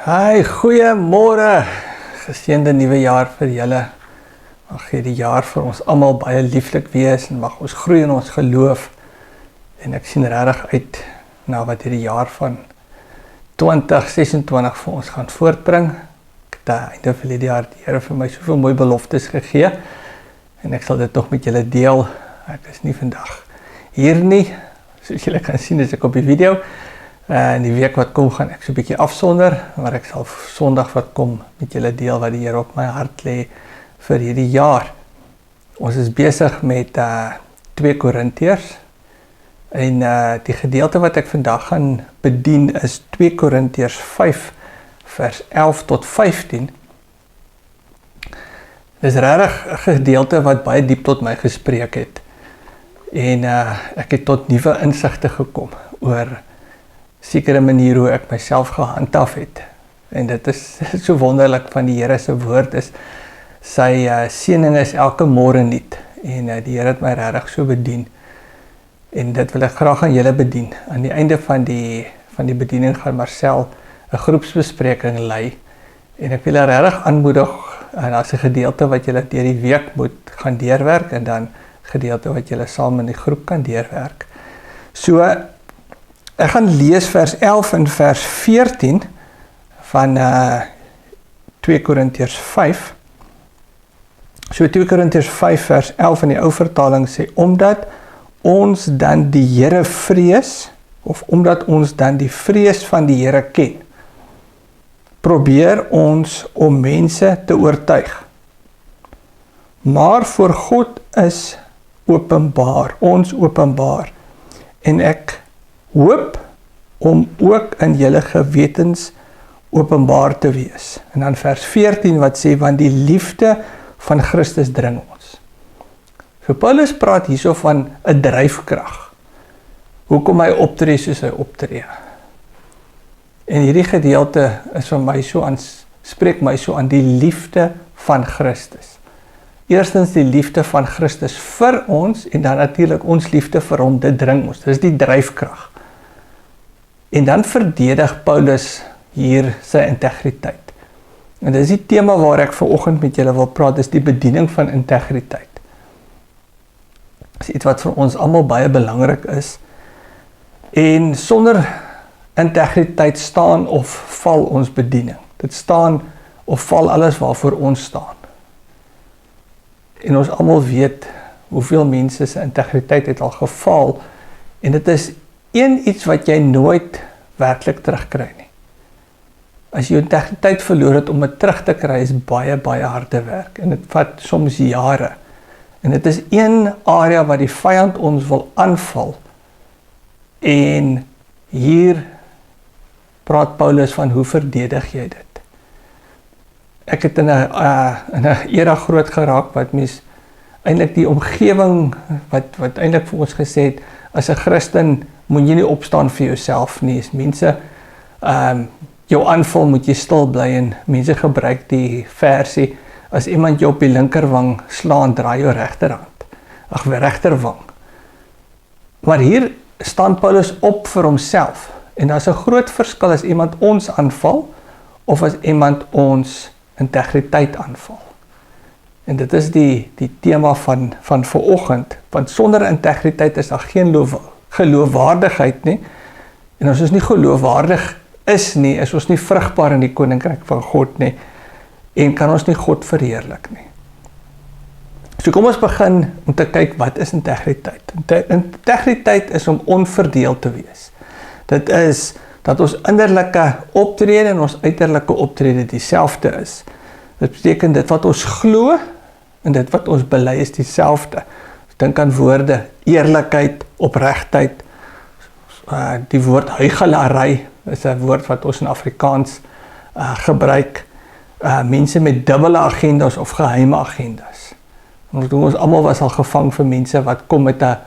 Hi, goeiemôre. Geseënde nuwe jaar vir julle. Mag hierdie jaar vir ons almal baie lieflik wees en mag ons groei in ons geloof. En ek sien regtig uit na wat hierdie jaar van 2026 vir ons gaan voortbring. Ek het aan einde van die jaar die Here vir my soveel mooi beloftes gegee en ek sal dit nog met julle deel. Ek is nie vandag hier nie, soos julle kan sien as ek op die video. En die week wat kom gaan ek so 'n bietjie afsonder, maar ek sal Sondag wat kom met julle deel wat die Here op my hart lê vir hierdie jaar. Ons is besig met 2 Korintiërs en die gedeelte wat ek vandag gaan bedien is 2 Korintiërs 5 vers 11 tot 15. Dis regtig 'n gedeelte wat baie diep tot my gespreek het. En ek het tot nuwe insigte gekom oor sekere manier hoe ek myself gehandhaaf het. En dit is so wonderlik van die Here se woord is sy seëning is elke môre nuut. En die Here het my regtig so bedien. En dit wil ek graag aan julle bedien. Aan die einde van die bediening gaan Marcel 'n groepsbespreking lei. En ek wil julle regtig aanmoedig en daar's 'n gedeelte wat julle deur die week moet gaan deurwerk en dan gedeelte wat julle saam in die groep kan deurwerk. So ek gaan lees vers 11 en vers 14 van 2 Korintiërs 5. So 2 Korintiërs 5 vers 11 in die ou vertaling sê, omdat ons dan die Here vrees, of omdat ons dan die vrees van die Here ken, probeer ons om mense te oortuig. Maar voor God is openbaar, ons openbaar, en ek hoop om ook in julle gewetens openbaar te wees. En dan vers 14 wat sê, want die liefde van Christus dring ons. So Paulus praat hierso van 'n dryfkrag. Hoekom hy optree soos hy optree. En hierdie gedeelte is vir my spreek my so aan die liefde van Christus. Eerstens die liefde van Christus vir ons en dan natuurlik ons liefde vir hom, dit dring ons. Dis die dryfkrag. En dan verdedig Paulus hier sy integriteit. En dis die tema waar ek vanoggend met julle wil praat, is die bediening van integriteit. Dis iets wat vir ons almal baie belangrik is. En sonder integriteit staan of val ons bediening. Dit staan of val alles waarvoor ons staan. En ons almal weet hoeveel mense se integriteit het al geval en dit is iets wat jy nooit werklik terugkry nie. As jy integriteit verloor het om dit terug te kry is baie harde werk en dit vat soms jare. En dit is een area waar die vyand ons wil aanval. En hier praat Paulus van hoe verdedig jy dit? Ek het in 'n era groot geraak wat mens eintlik die omgewing wat eintlik vir ons gesê het, as 'n Christen moet jy nie opstaan vir jouself nie. As mense jou aanval, moet jy stil bly en mense gebruik die versie, as iemand jou op die linkerwang slaan, draai jou regterwang. Maar hier staan Paulus op vir homself en daar's 'n groot verskil as iemand ons aanval of as iemand ons integriteit aanval. En dit is die tema van vanoggend, want sonder integriteit is daar geen geloofwaardigheid nie. En as ons nie geloofwaardig is nie, is ons nie vrugbaar in die koninkryk van God nie en kan ons nie God verheerlik nie. So kom ons begin om te kyk wat is integriteit. Integriteit is om onverdeeld te wees. Dit is dat ons innerlike optrede en ons uiterlike optrede dieselfde is. Dit beteken dit wat ons glo en dit wat ons bely is dieselfde. Dink aan woorde, eerlikheid, opregtheid, die woord huigelary is 'n woord wat ons in Afrikaans gebruik. Mense met dubbele agendas of geheime agendas. Ons almal was al gevang vir mense wat kom met 'n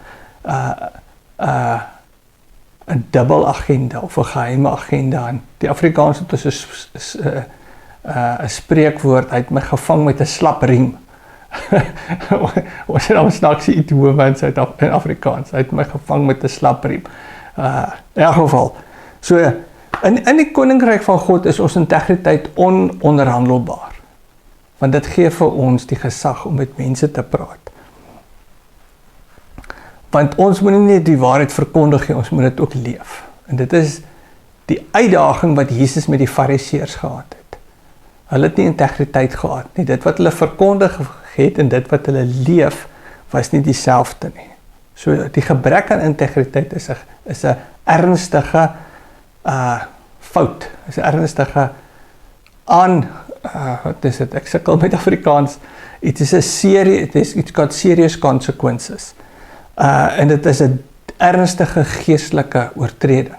dubbel agenda of 'n geheime agenda. En die Afrikaans het dus 'n spreekwoord, hy het my gevang met 'n slap riem. Ons het nou snaakse idiome in Afrikaans. Hy het my gevang met 'n slap riem. In elk geval, so In die koninkryk van God is ons integriteit ononderhandelbaar. Want dit gee vir ons die gesag om met mense te praat. Want ons moet nie net die waarheid verkondig nie, ons moet dit ook leef. En dit is die uitdaging wat Jesus met die fariseërs gehad het. Hulle het nie integriteit gehad nie. Dit wat hulle verkondig het en dit wat hulle leef, was nie dieselfde nie. So die gebrek aan integriteit is 'n ernstige fout. Is 'n ernstige wat is dit? Ek sukkel met Afrikaans. It's got serious consequences. En dit is 'n ernstige geestelike oortreding.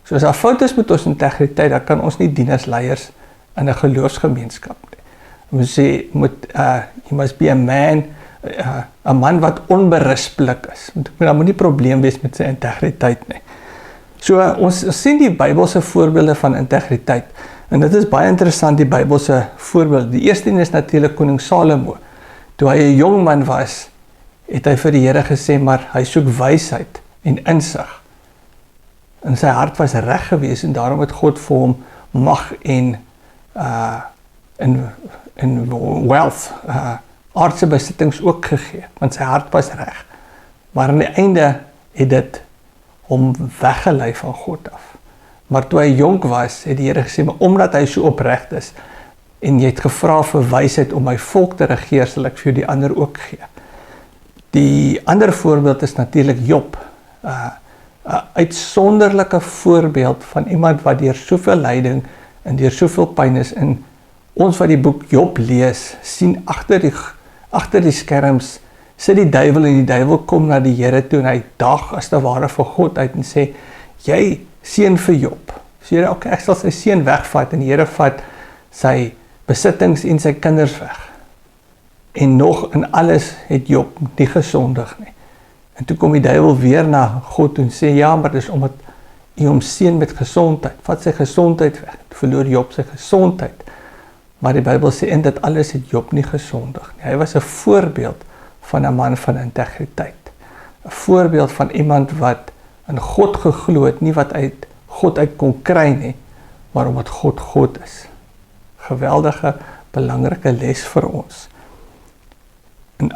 So as daar fout is met ons integriteit, dan kan ons nie dien as leiers in 'n geloofsgemeenskap nie. Ons sê you must be a man, 'n man wat onberispelik is. Want daar moet nie probleem wees met sy integriteit nie. So ons sien die Bybelse voorbeelde van integriteit. En dit is baie interessant, die Bybelse voorbeeld. Die eerste een is natuurlik koning Salomo. Toe hy 'n jong man was, het hy vir die Here gesê, maar hy soek wysheid en insig. En sy hart was reg gewees en daarom het God vir hom mag en wealth, aardse besittings ook gegee, want sy hart was reg. Maar aan die einde het dit hom weggelei van God af. Maar toe hy jonk was, het die Here gesê, maar omdat hy so opreg is, en jy het gevra vir wysheid om my volk te regeer, sal ek vir jou die ander ook gee. Die ander voorbeeld is natuurlik Job. 'n uitsonderlike voorbeeld van iemand wat deur soveel lyding en deur soveel pyn is. En ons wat die boek Job lees, sien agter die skerms sit die duiwel, en die duiwel kom na die Here toe en hy dag as te ware vir God uit en sê, jy seën vir Job. Sê Here, okay, ek sal sy seën wegvat, en die Here vat sy besittings en sy kinders weg. En nog in alles het Job nie gesondig nie. En toe kom die duiwel weer na God en sê, ja, maar dis omdat hy hom seën met gesondheid. Vat sy gesondheid weg. Toe verloor Job sy gesondheid. Maar die Bybel sê, in dit alles het Job nie gesondig nie. Hy was 'n voorbeeld van 'n man van integriteit. 'n Voorbeeld van iemand wat in God geglo het, nie wat uit God uit kon kry nie, maar omdat God God is. Geweldige, belangrike les vir ons.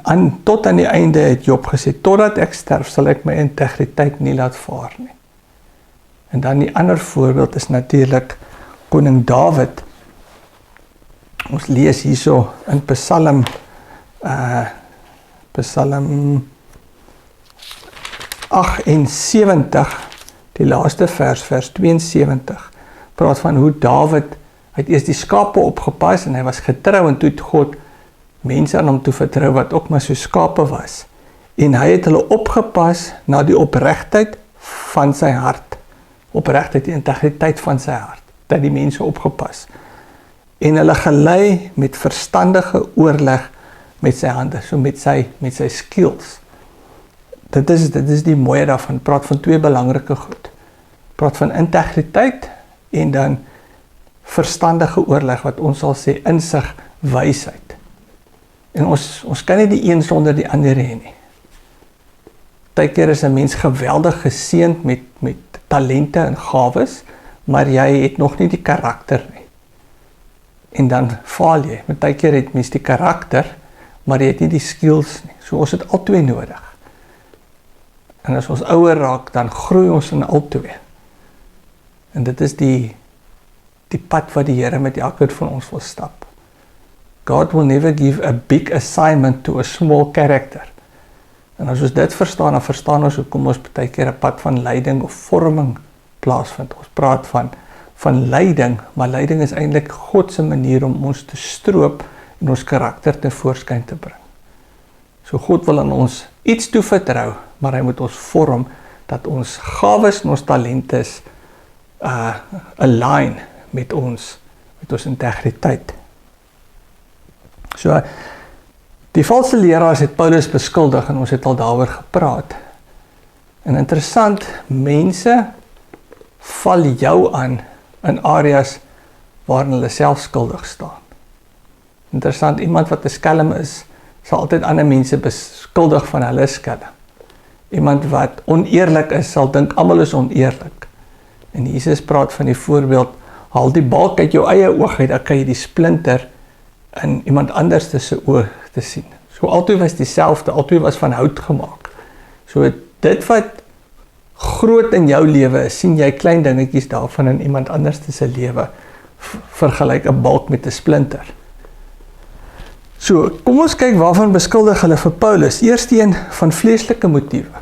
En tot aan die einde het Job gesê, totdat ek sterf sal ek my integriteit nie laat vaar nie. En dan die ander voorbeeld is natuurlik koning Dawid. Ons lees hierso in Psalm 78, die laaste vers 72, praat van hoe Dawid, hy het eers die skape opgepas en hy was getrou en toe het God mense aan hom toe vertrou wat ook maar so skape was. En hy het hulle opgepas na die opregtheid van sy hart. Opregtheid, die integriteit van sy hart. Dat die mense opgepas. En hulle gelei met verstandige oorleg met sy hande, so met sy skills. Dit is die mooie daarvan, praat van twee belangrike goed. Praat van integriteit en dan verstandige oorleg, wat ons sal sê insig, wysheid. En ons kan nie die een sonder die ander hê nie. Partykeer is 'n mens geweldig geseënd met talente en gawes, maar jy het nog nie die karakter nie. En dan faal jy. Partykeer het mens die karakter, maar jy het nie die skills nie. So ons het albei nodig. En as ons ouer raak, dan groei ons in albei. En dit is die pad wat die Here met elkeen van ons wil stap. God will never give a big assignment to a small character. En as ons dit verstaan, dan verstaan ons hoekom ons partykeer 'n pad van lyding of vorming plaasvind. Ons praat van lyding, maar lyding is eintlik God se manier om ons te stroop en ons karakter te voorskyn te bring. So God wil aan ons iets toevertrou, maar hy moet ons vorm dat ons gawes en ons talente align met ons integriteit. So, die valse leraars het Paulus beskuldig en ons het al daaroor gepraat. En interessant, mense val jou aan in areas waarin hulle self skuldig staan. Interessant, iemand wat 'n skelm is, sal altyd ander mense beskuldig van hulle skelm. Iemand wat oneerlik is, sal dink almal is oneerlik. En Jesus praat van die voorbeeld, haal die balk uit jou eie oog uit, dan kan jy die splinter in iemand anders se oog te sien. So altyd was dieselfde, altyd was van hout gemaak. So dit wat groot in jou lewe is, sien jy klein dingetjies daarvan in iemand anders se lewe, vergelyk 'n balk met 'n splinter. So, kom ons kyk waarvan beskuldig hulle vir Paulus. Eerste een van vleeslike motiewe.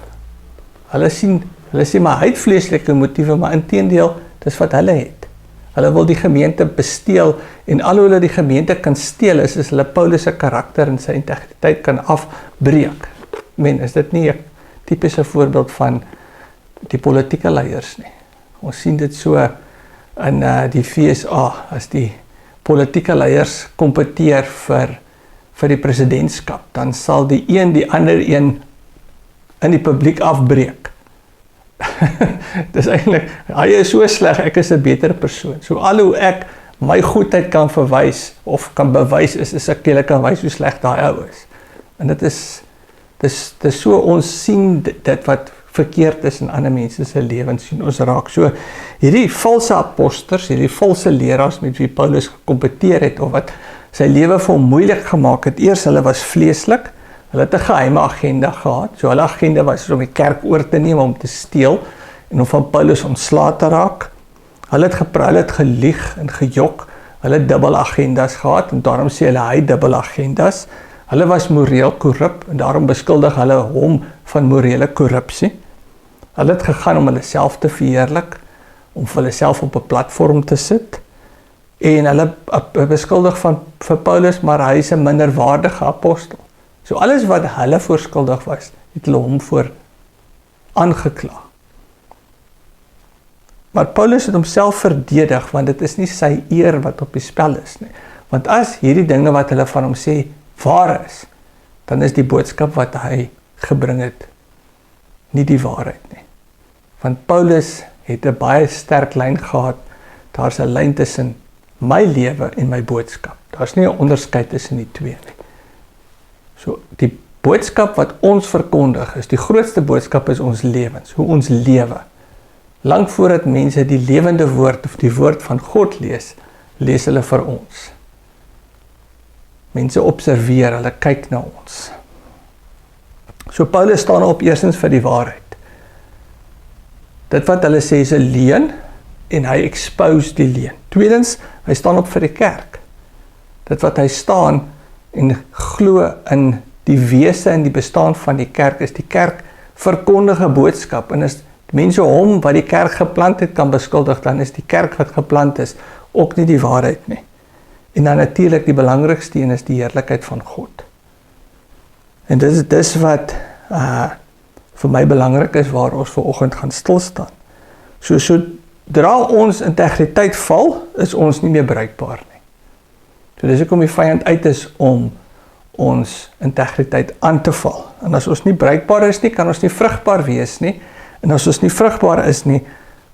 Hulle sê maar hy het vleeslike motiewe, maar inteendeel, dis wat hulle het. Hulle wil die gemeente besteel, en al hoe hulle die gemeente kan steel, is hulle Paulus se karakter en sy integriteit kan afbreek. Is dit nie 'n tipiese voorbeeld van die politieke leiers nie? Ons sien dit so in die FSA, as die politieke leiers kompeteer vir die presidentskap, dan sal die een die ander een in die publiek afbreek. Dis eintlik, hy is so sleg, ek is 'n beter persoon. So al hoe ek my goedheid kan verwys, of kan bewys, is ek kan wys hoe sleg daai ou is. En dit is so, ons sien dit wat verkeerd is in ander mense se lewens, sien ons raak. So, hierdie valse aposters, hierdie valse leraars met wie Paulus gekompeteer het, of wat sy lewe vir hom moeilik gemaak het, eers hulle was vleeslik, hulle het 'n geheime agenda gehad, so hulle agenda was om die kerk oor te neem, om te steel, en om van Paulus ontslae te raak. Hulle het gelieg en gejok, hulle het dubbel agendas gehad, en daarom sê hulle hy dubbel agendas. Hulle was moreel korrup, en daarom beskuldig hulle hom van morele korrupsie. Hulle het gegaan om hulle self te verheerlik, om vir hulle self op 'n platform te sit, en hulle beskuldig vir Paulus, maar hy is 'n minderwaardige apostel. So alles wat hulle voorskuldig was, het hulle hom voor aangekla. Maar Paulus het homself verdedig, want dit is nie sy eer wat op die spel is nie. Want as hierdie dinge wat hulle van hom sê waar is, dan is die boodskap wat hy gebring het nie die waarheid nie. Want Paulus het 'n baie sterk lyn gehad, daar's 'n lyn tussen my lewe en my boodskap. Daar's nie 'n onderskeid tussen die twee nie. So, die boodskap wat ons verkondig is, die grootste boodskap is ons lewens, hoe ons lewe. Lank voordat mense die lewende woord of die woord van God lees hulle vir ons. Mense observeer, hulle kyk na ons. So Paulus staan op eerstens vir die waarheid. Dit wat hulle sê is 'n leuen, en hy expose die leuen. Tweedens, hy staan op vir die kerk. Dit wat hy staan en glo in die wese en die bestaan van die kerk, is die kerk verkondige boodskap, en as mense hom wat die kerk geplant het kan beskuldig, dan is die kerk wat geplant is ook nie die waarheid nie. En dan natuurlik die belangrikste een is die heerlikheid van God. En dis wat vir my belangrik is, waar ons vanoggend gaan stilstaan. Sodra ons integriteit val, is ons nie meer bruikbaar nie. So dis hoekom die vyand uit is om ons integriteit aan te val. En as ons nie bruikbaar is nie, kan ons nie vrugbaar wees nie. En as ons nie vrugbaar is nie,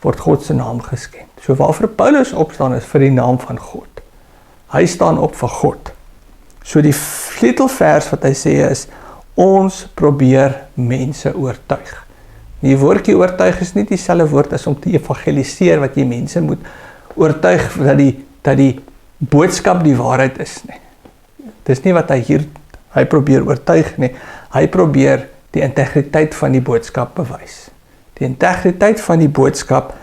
word God se naam geskend. So waarvoor Paulus opstaan is vir die naam van God. Hy staan op vir God. So die sleutelvers wat hy sê is, ons probeer mense oortuig. Die woordjie oortuig is nie dieselfde woord as om te evangeliseer, wat jy mense moet oortuig dat die boodskap die waarheid is nie. Dis nie wat hy probeer oortuig nie. Hy probeer die integriteit van die boodskap bewys. Die integriteit van die boodskap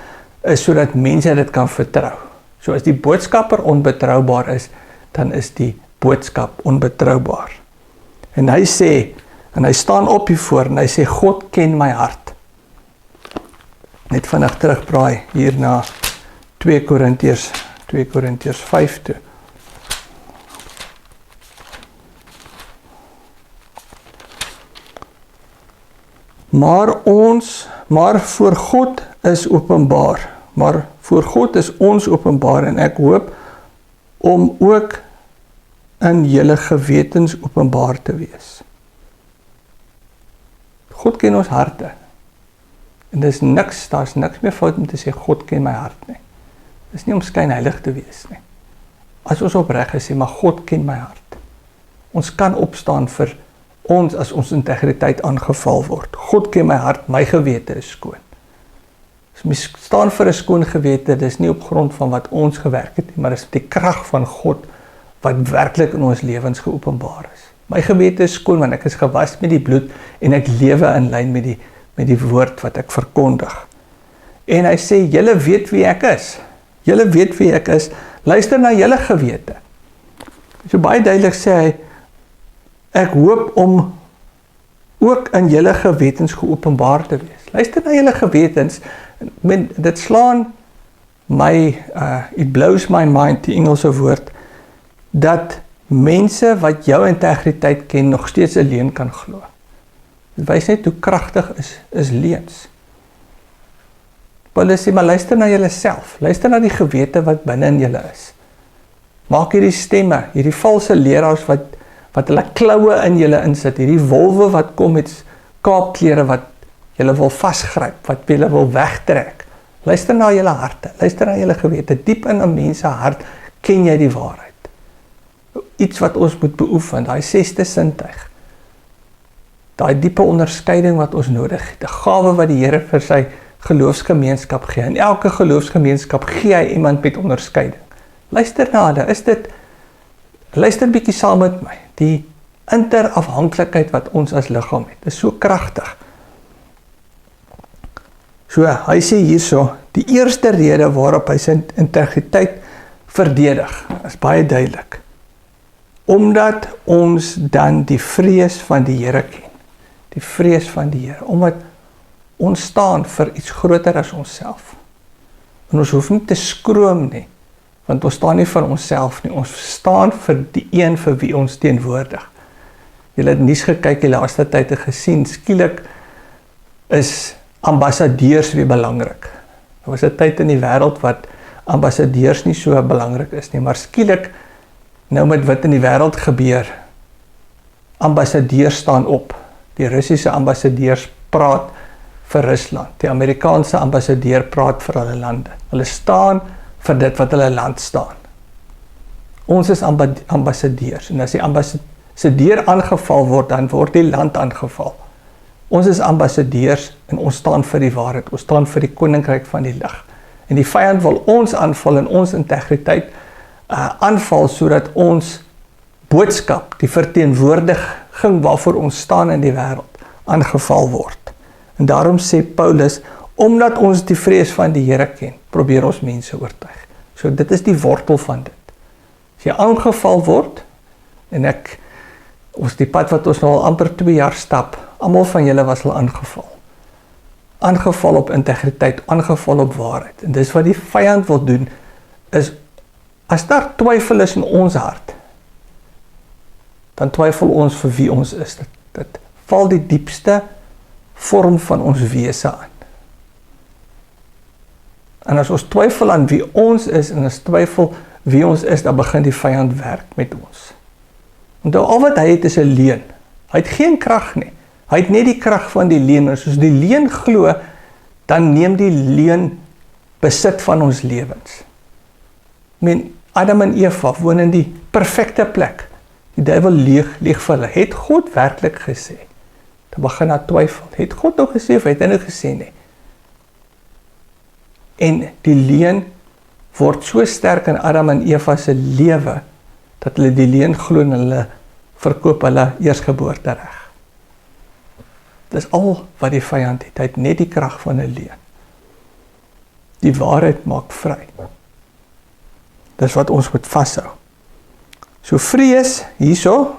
is sodat mense dit kan vertrou. So as die boodskapper onbetroubaar is, dan is die boodskap onbetroubaar. En hy sê, en hy staan op hiervoor, en hy sê, God ken my hart. Net vinnig terugbraai hier na 2 Korintiërs 5 toe. Maar voor God is openbaar. Maar voor God is ons openbaar, en ek hoop om ook in julle gewetens openbaar te wees. God ken ons harte. En daar's niks meer fout om te sê, God ken my hart nie. Dis nie om skynheilig te wees nie. As ons opreg is, sê, maar God ken my hart. Ons kan opstaan vir ons as ons integriteit aangeval word. God ken my hart, my gewete is skoon. As mens staan vir 'n skoon gewete, dis nie op grond van wat ons gewerk het nie, maar dis die krag van God wat werklik in ons lewens geopenbaar is. My gewete is skoon want ek is gewas met die bloed en ek lewe in lyn met die woord wat ek verkondig. En hy sê, julle weet wie ek is. Julle weet wie ek is. Luister na julle gewete. So baie duidelik sê hy, ek hoop om ook in julle gewetens geopenbaar te wees. Luister na julle gewetens. Dit slaan my, it blows my mind, die Engelse woord, dat mense wat jou integriteit ken, nog steeds 'n leuen kan glo. Dit wys net hoe kragtig is leuns. Paulus sê, maar luister na julle self. Luister na die gewete wat binne in julle is. Maak hierdie stemme, hierdie valse leraars wat hulle kloue in julle insit, hierdie wolwe wat kom met kaapklere wat julle wil vasgryp, wat julle wil wegtrek. Luister na julle harte, luister na julle gewete. Diep in 'n mens se hart ken jy die waarheid. Iets wat ons moet beoefen, daai 6de sintuig. Daai diepe onderskeiding wat ons nodig het, 'n gawe wat die Here vir sy geloofsgemeenskap gee. In elke geloofsgemeenskap gee hy iemand met onderskeiding. Luister na hulle, luister 'n bietjie saam met my. Die interafhanklikheid wat ons as liggaam het, is so kragtig. So, hy sê hierso, die eerste rede waarop hy sy integriteit verdedig, is baie duidelik. Omdat ons dan die vrees van die Here ken. Die vrees van die Here. Omdat ons staan vir iets groter as onsself. En ons hoef nie te skroom nie, want ons staan nie vir onsself nie. Ons staan vir die een vir wie ons teenwoordig. Julle het nuus gekyk die laaste tyd en gesien, skielik is ambassadeurs weer belangrik. Daar was 'n tyd in die wêreld wat ambassadeurs nie so belangrik is nie, maar skielik, nou met wat in die wêreld gebeur, ambassadeurs staan op. Die Russiese ambassadeurs praat vir Rusland. Die Amerikaanse ambassadeur praat vir hulle lande. Hulle staan vir dit wat hulle land staan. Ons is ambassadeurs. En as die ambassadeur aangeval word, dan word die land aangeval. Ons is ambassadeurs en ons staan vir die waarheid. Ons staan vir die koninkryk van die lig. En die vyand wil ons aanval en ons integriteit aanval, sodat ons boodskap, die verteenwoordiging waarvoor ons staan in die wêreld, aangeval word. En daarom sê Paulus, omdat ons die vrees van die Here ken, probeer ons mense oortuig. So dit is die wortel van dit. As jy aangeval word, en ons die pad wat ons nou al amper 2 jaar stap, almal van julle was al aangeval. Aangeval op integriteit, aangeval op waarheid. En dis wat die vyand wil doen, is, as daar twyfel is in ons hart, dan twyfel ons vir wie ons is. Dit val die diepste vorm van ons wese aan. En as ons twyfel aan wie ons is, en as twyfel wie ons is, dan begin die vyand werk met ons. Want al wat hy het is 'n leuen. Hy het geen krag nie. Hy het net die krag van die leuen. En soos die leuen glo, dan neem die leuen besit van ons lewens. Adam en Eva woon in die perfekte plek. Die duiwel lieg vir hulle. Het God werklik gesê? Dan begin hy twyfel. Het God nou gesê of het hy nou gesê nie? En die leuen word so sterk in Adam en Eva se lewe, dat hulle die leuen glo en hulle verkoop hulle eersgeboortereg. Dis al wat die vyand het. Hy het net die krag van 'n leuen. Die waarheid maak vry. Dis wat ons moet vashou. So vrees, hierso,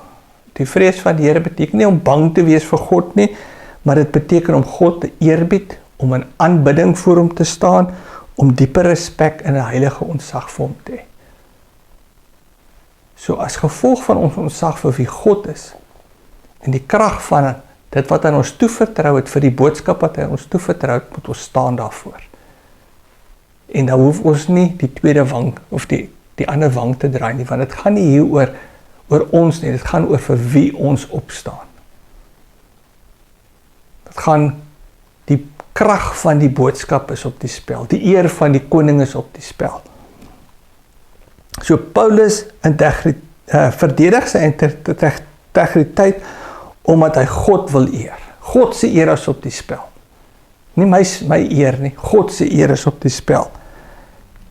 die vrees van die Here beteken nie om bang te wees vir God nie, maar dit beteken om God te eerbied, om in aanbidding voor hom te staan, om diepe respek en 'n heilige ontzag vir hom te hê. So as gevolg van ons ontzag vir wie God is, en die krag van dit wat hy ons toevertrou het, vir die boodskap wat hy ons toevertrou het, moet ons staan daarvoor. En dan hoef ons nie die tweede wang, of die ander wang te draai nie, want dit gaan nie hier oor ons nie, dit gaan oor vir wie ons opstaan. Dit gaan, die krag van die boodskap is op die spel, die eer van die koning is op die spel. So Paulus verdedig sy integriteit omdat hy God wil eer. God se eer is op die spel. Nie my eer nie, God se eer is op die spel.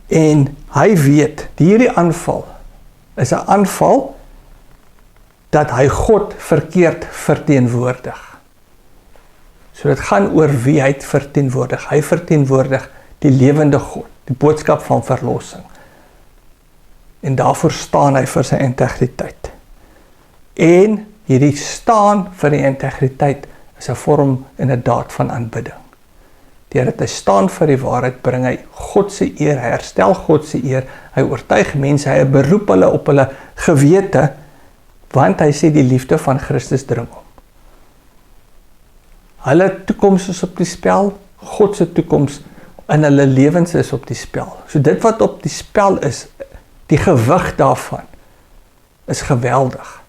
En hy weet, hierdie aanval is 'n aanval dat hy God verkeerd verteenwoordig. So dit gaan oor wie hy verteenwoordig. Hy verteenwoordig die lewende God, die boodskap van verlossing. En daarvoor staan hy vir sy integriteit. En hierdie staan vir die integriteit is 'n vorm en 'n daad van aanbidding. Deurdat hy staan vir die waarheid, bring hy God se eer, hy herstel God se eer, hy oortuig mense, hy beroep hulle op hulle gewete, want hy sê die liefde van Christus dring hom. Hulle toekoms is op die spel, God se toekoms in hulle lewens is op die spel. So dit wat op die spel is, die gewig daarvan, is geweldig.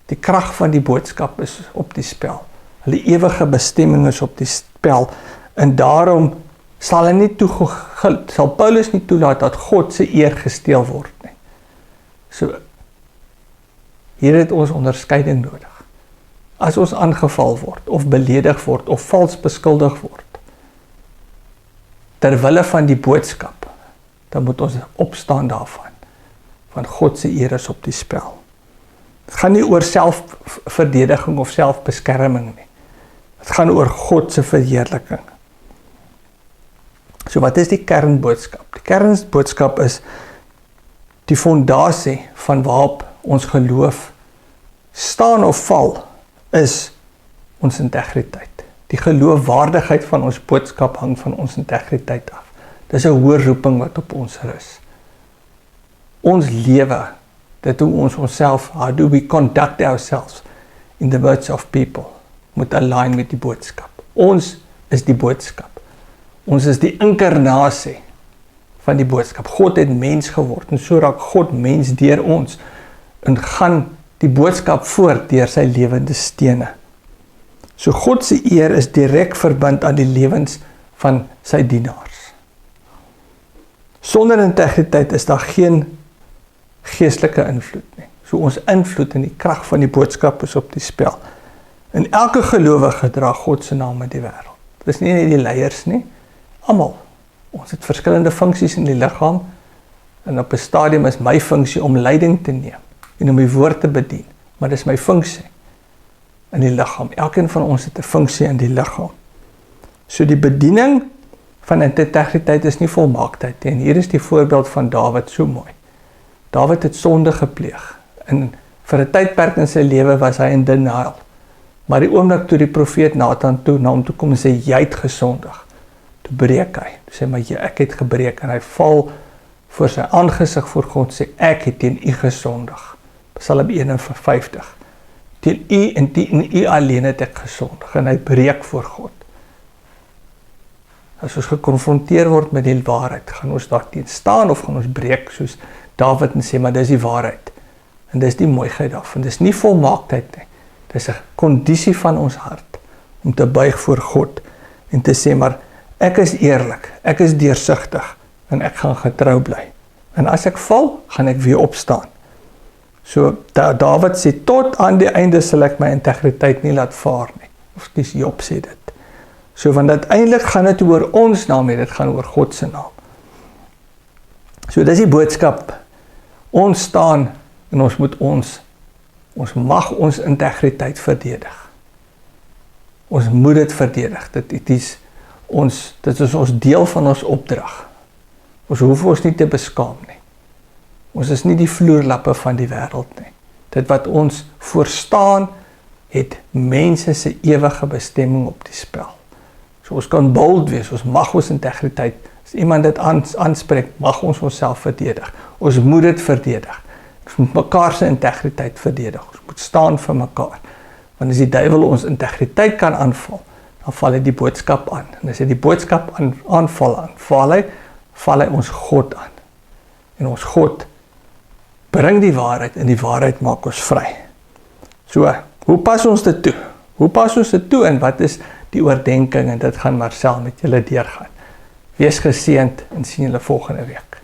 Die krag van die boodskap is op die spel. Hulle ewige bestemming is op die spel. En daarom sal Paulus nie toelaat dat God se eer gesteel word nie. So, hier het ons onderskeiding nodig. As ons aangeval word, of beledig word, of vals beskuldig word, terwille van die boodskap, dan moet ons opstaan daarvan. Want God se eer is op die spel. Het gaan nie oor selfverdediging of selfbeskerming nie. Het gaan oor God se verheerliking. So wat is die kernboodskap? Die kernboodskap is die fondasie van waarop ons geloof staan of val, is ons integriteit. Die geloofwaardigheid van ons boodskap hang van ons integriteit af. Dis 'n hoë roeping wat op ons rus. Ons lewe, dit hoe ons onsself, how do we conduct ourselves in the words of people, moet align met die boodskap. Ons is die boodskap. Ons is die inkarnasie van die boodskap. God het mens geword en so raak God mens deur ons en gaan die boodskap voort deur sy lewende stene. So God se eer is direk verbind aan die lewens van sy dienaars. Sonder integriteit is daar geen geestelike invloed nie. So ons invloed en die krag van die boodskap is op die spel. En elke gelowige dra God se naam in die wêreld. Dit is nie net die leiers nie, almal. Ons het verskillende funksies in die liggaam en op 'n stadium is my funksie om leiding te neem en om die woord te bedien, maar dis my funksie in die liggaam. Elkeen van ons het 'n funksie in die liggaam. So die bediening van integriteit is nie volmaaktheid nie. En hier is die voorbeeld van Dawid so mooi. Dawid het sonde gepleeg en vir 'n tydperk in sy lewe was hy in denial. Maar die oomblik toe die profeet Nathan na hom toe kom en sê jy het gesondig, toe breek hy. Toe sê maar ek het gebreek en hy val voor sy aangesig voor God sê ek het teen u gesondig. Psalm 51. Teen u en teen u alleen het ek gesondig en hy breek voor God. As ons gekonfronteer word met die waarheid, gaan ons daarteen staan of gaan ons breek soos Dawid en sê maar dis die waarheid. En dis die mooiheid daarvan. Dis nie volmaaktheid nie. Dis 'n kondisie van ons hart om te buig voor God en te sê maar ek is eerlik, ek is deursigtig en ek gaan getrou bly. En as ek val, gaan ek weer opstaan. So Dawid sê tot aan die einde sal ek my integriteit nie laat vaar nie. Of dis Job sê dit. So want uiteindelik gaan dit oor ons naam nie, dit gaan oor God se naam. So dis die boodskap. Ons staan en ons moet ons mag ons integriteit verdedig. Ons moet dit verdedig. Dit is ons deel van ons opdrag. Ons hoef ons nie te beskaam nie. Ons is nie die vloerlappe van die wêreld nie. Dit wat ons voorstaan, het mense se ewige bestemming op die spel. So ons kan bold wees, ons mag ons integriteit, as iemand dit aanspreek, mag ons onsself verdedig. Ons moet dit verdedig. Ons moet mekaar se integriteit verdedig. Ons moet staan vir mekaar. Want as die duiwel ons integriteit kan aanval, dan val hy die boodskap aan. En as hy die boodskap aanval, val hy ons God aan. En ons God bring die waarheid en die waarheid maak ons vry. So, hoe pas ons dit toe? Hoe pas ons dit toe en wat is die oordenking? En dit gaan Marcel met julle deurgaan. Wees geseënd en sien julle volgende week.